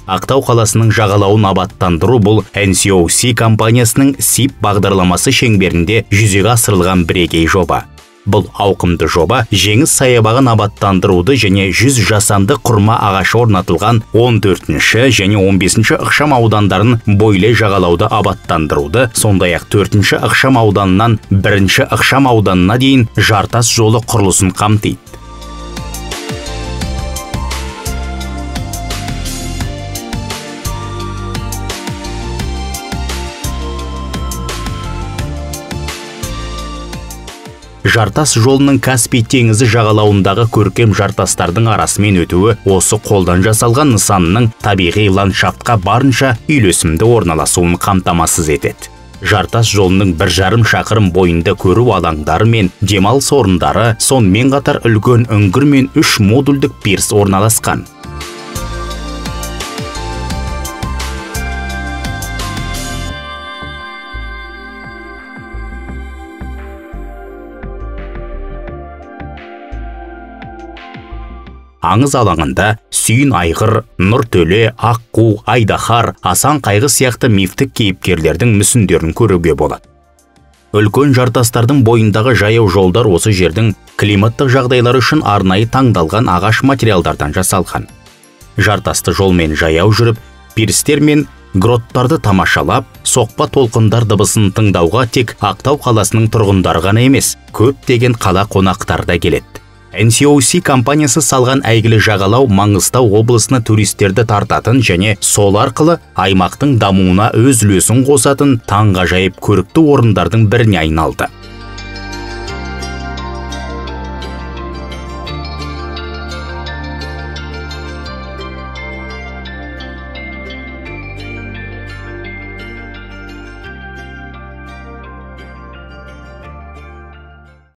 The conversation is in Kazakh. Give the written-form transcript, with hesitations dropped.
Ақтау қаласының жағалауын абаттандыру бұл NCOC компаниясының SIP бағдарламасы шеңберінде жүзеге асырылған бірегей жоба. Бұл ауқымды жоба Жеңіс саябағын абаттандыруды және 100 жасанды құрма ағашы орнатылған 14-ші және 15-ші ықшам аудандарын бойлай жағалауды абаттандыруды, сондай-ақ 4-ші ықшам ауданынан 1-ші ықшам ауданына дейін жартас жолы құрылысын қамтиды. Жартас жолының Каспий теңізі жағалауындағы көркем жартастардың арасымен өтуі осы қолдан жасалған нысанның табиғи ландшафтқа барынша үйлесімді орналасуын қамтамасыз етеді. Жартас жолының 1,5 шақырым бойында көру алаңдары мен демалыс орындары, сонымен қатар үлкен үңгір мен 3 модульдік пирс орналасқан. Аңыз алаңында Сүйін Айғыр, Нұртөле, Аққу, Айдахар, Асан Қайғы сияқты мифтік кейіпкерлердің мүсіндерін көруге болады. Үлкен жартастардың бойындағы жаяу жолдар осы жердің климаттық жағдайлары үшін арнайы таңдалған ағаш материалдардан жасалған. Жартасты жолмен жаяу жүріп, пирстер мен гроттарды тамашалап, соқпа толқындар дыбысын тыңдауға тек Ақтау қаласының тұрғындары ғана емес, көптеген қала қонақтары да келеді. NCOC компаниясы салған әйгілі жағалау Маңғыстау облысына туристерді тартатын және сол арқылы аймақтың дамуына өз үлесін қосатын таңғажайып көрікті орындардың біріне айналды.